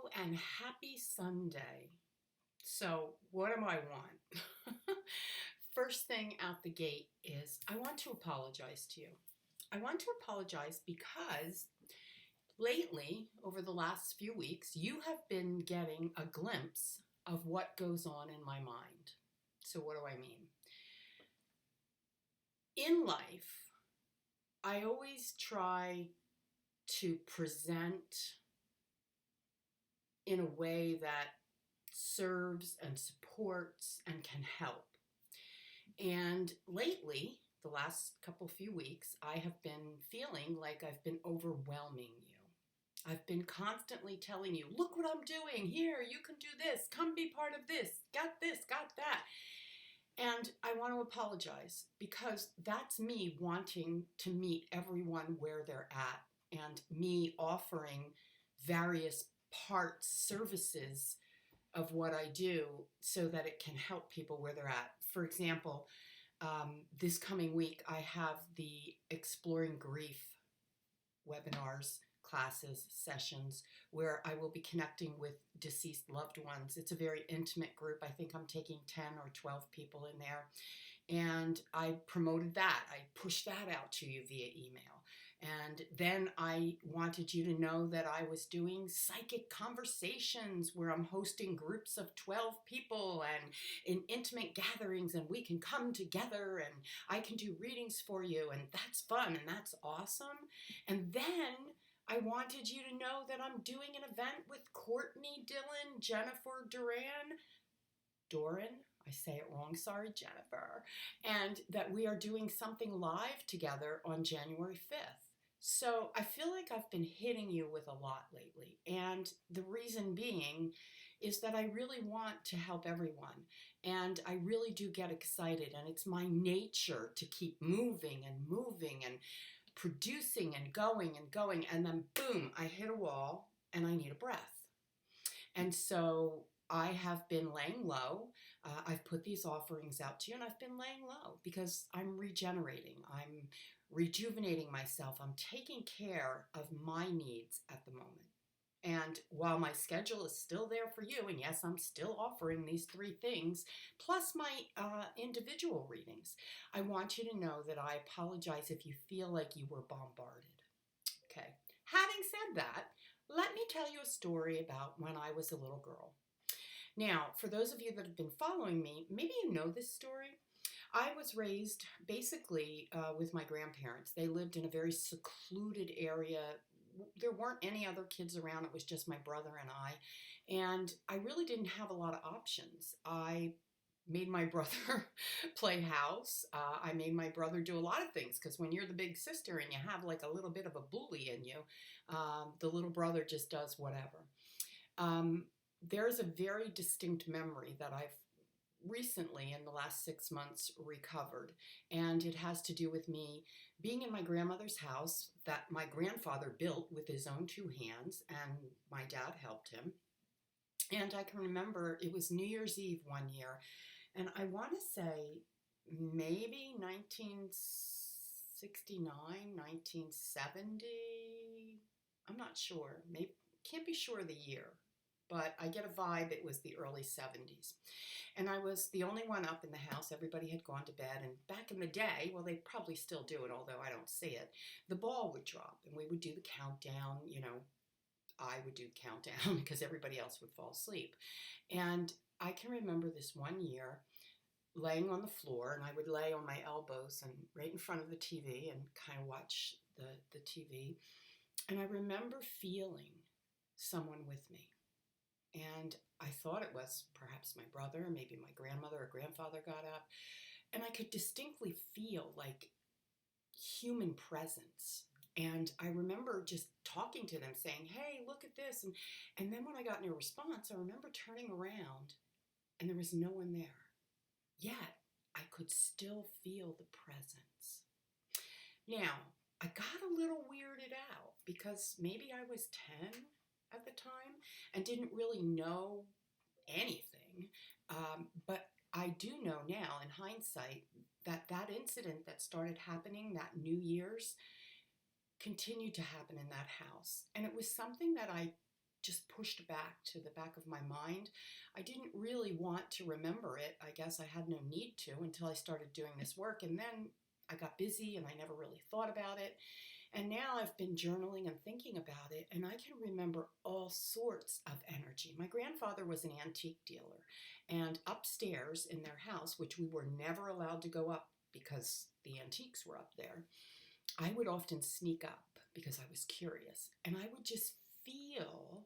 Hello and happy Sunday. So, what do I want? First thing out the gate is I want to apologize to you. I want to apologize because lately, over the last few weeks, you have been getting a glimpse of what goes on in my mind. So, what do I mean? In life, I always try to present in a way that serves and supports and can help. And lately, the last few weeks, I have been feeling like I've been overwhelming you. I've been constantly telling you, look what I'm doing here. You can do this. Come be part of this. Got this, got that. And I want to apologize because that's me wanting to meet everyone where they're at and me offering various parts, services of what I do so that it can help people where they're at. For example, this coming week, I have the Exploring Grief webinars, classes, sessions where I will be connecting with deceased loved ones. It's a very intimate group. I think I'm taking 10 or 12 people in there. And I promoted that. I pushed that out to you via email. And then I wanted you to know that I was doing psychic conversations where I'm hosting groups of 12 people and in intimate gatherings, and we can come together and I can do readings for you. And that's fun and that's awesome. And then I wanted you to know that I'm doing an event with Courtney Dillon, Jennifer Doran, I say it wrong, sorry, Jennifer, and that we are doing something live together on January 5th. So I feel like I've been hitting you with a lot lately. And the reason being is that I really want to help everyone. And I really do get excited. And it's my nature to keep moving and producing and going and going. And then boom, I hit a wall and I need a breath. And so I have been laying low. I've put these offerings out to you, and I've been laying low because I'm regenerating. I'm rejuvenating myself. I'm taking care of my needs at the moment. And while my schedule is still there for you, and yes, I'm still offering these three things, plus my individual readings, I want you to know that I apologize if you feel like you were bombarded. Okay. Having said that, let me tell you a story about when I was a little girl. Now, for those of you that have been following me, maybe you know this story. I was raised basically with my grandparents. They lived in a very secluded area. There weren't any other kids around. It was just my brother and I. And I really didn't have a lot of options. I made my brother play house. I made my brother do a lot of things because when you're the big sister and you have like a little bit of a bully in you, the little brother just does whatever. There's a very distinct memory that I've recently, in the last 6 months, recovered. And it has to do with me being in my grandmother's house that my grandfather built with his own two hands, and my dad helped him. And I can remember it was New Year's Eve one year, and I want to say maybe 1969, 1970. I'm not sure. Maybe can't be sure of the year, but I get a vibe it was the early 70s. And I was the only one up in the house. Everybody had gone to bed. And back in the day, well, they probably still do it, although I don't see it, the ball would drop and we would do the countdown. I would do the countdown because everybody else would fall asleep. And I can remember this one year laying on the floor, and I would lay on my elbows and right in front of the TV and kind of watch the TV. And I remember feeling someone with me. And I thought it was perhaps my brother, maybe my grandmother or grandfather got up. And I could distinctly feel like human presence. And I remember just talking to them saying, hey, look at this. And then when I got no response, I remember turning around and there was no one there. Yet I could still feel the presence. Now, I got a little weirded out because maybe I was 10 at the time and didn't really know anything. But I do know now, in hindsight, that that incident that started happening that New Year's continued to happen in that house. And it was something that I just pushed back to the back of my mind. I didn't really want to remember it. I guess I had no need to until I started doing this work. And then I got busy and I never really thought about it. And now I've been journaling and thinking about it, and I can remember all sorts of energy. My grandfather was an antique dealer, and upstairs in their house, which we were never allowed to go up because the antiques were up there, I would often sneak up because I was curious, and I would just feel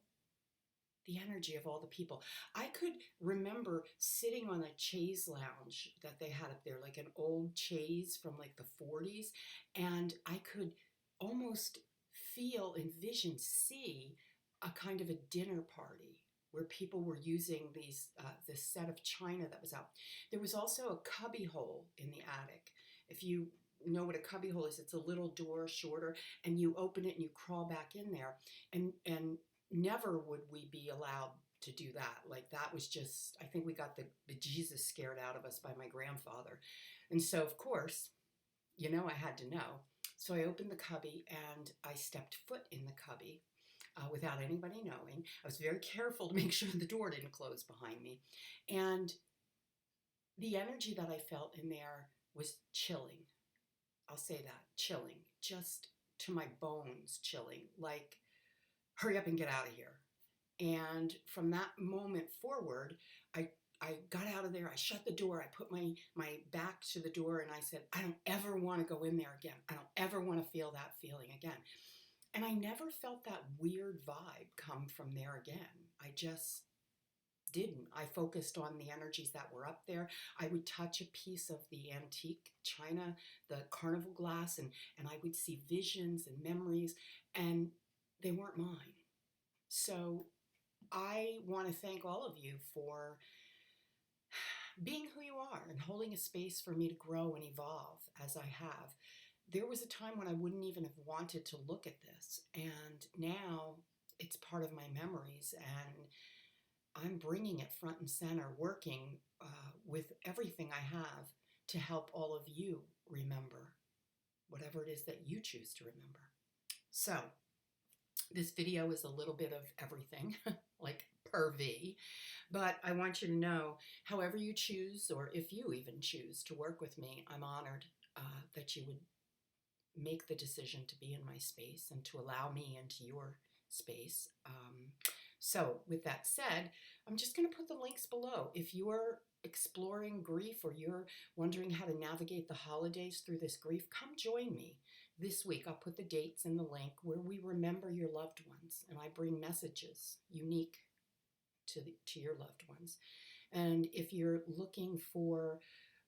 the energy of all the people. I could remember sitting on a chaise lounge that they had up there, like an old chaise from like the 40s, and I could almost feel, envision, see a kind of a dinner party where people were using this set of china that was out. There was also a cubby hole in the attic. If you know what a cubby hole is, it's a little door, shorter, and you open it and you crawl back in there. And never would we be allowed to do that. Like, that was just, I think we got the Jesus scared out of us by my grandfather. And so, of course, I had to know. So I opened the cubby and I stepped foot in the cubby without anybody knowing. I was very careful to make sure the door didn't close behind me. And the energy that I felt in there was chilling. I'll say that, chilling, just to my bones chilling, like, hurry up and get out of here. And from that moment forward, I got out of there, I shut the door, I put my back to the door, and I said, I don't ever want to go in there again. I don't ever want to feel that feeling again. And I never felt that weird vibe come from there again. I just didn't. I focused on the energies that were up there. I would touch a piece of the antique china, the carnival glass, and I would see visions and memories, and they weren't mine. So I want to thank all of you for being who you are and holding a space for me to grow and evolve as I have. There was a time when I wouldn't even have wanted to look at this, and now it's part of my memories, and I'm bringing it front and center, working with everything I have to help all of you remember whatever it is that you choose to remember. So this video is a little bit of everything, like per V, but I want you to know, however you choose, or if you even choose to work with me, I'm honored that you would make the decision to be in my space and to allow me into your space. So with that said, I'm just going to put the links below. If you're exploring grief or you're wondering how to navigate the holidays through this grief, come join me this week. I'll put the dates in the link where we remember your loved ones, and I bring messages unique to your loved ones. And if you're looking for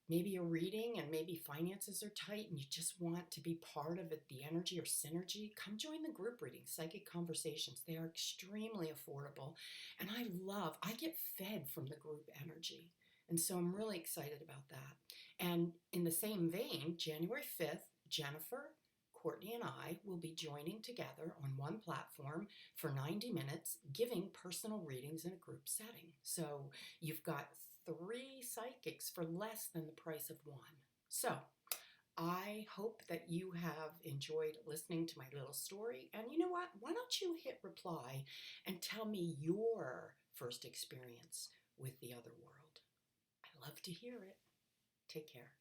maybe a reading and maybe finances are tight and you just want to be part of it, the energy or synergy, come join the group reading, Psychic Conversations. They are extremely affordable, and I get fed from the group energy. And so I'm really excited about that. And in the same vein, January 5th, Jennifer, Courtney, and I will be joining together on one platform for 90 minutes, giving personal readings in a group setting. So you've got 3 psychics for less than the price of 1. So I hope that you have enjoyed listening to my little story. And you know what? Why don't you hit reply and tell me your first experience with the other world? I love to hear it. Take care.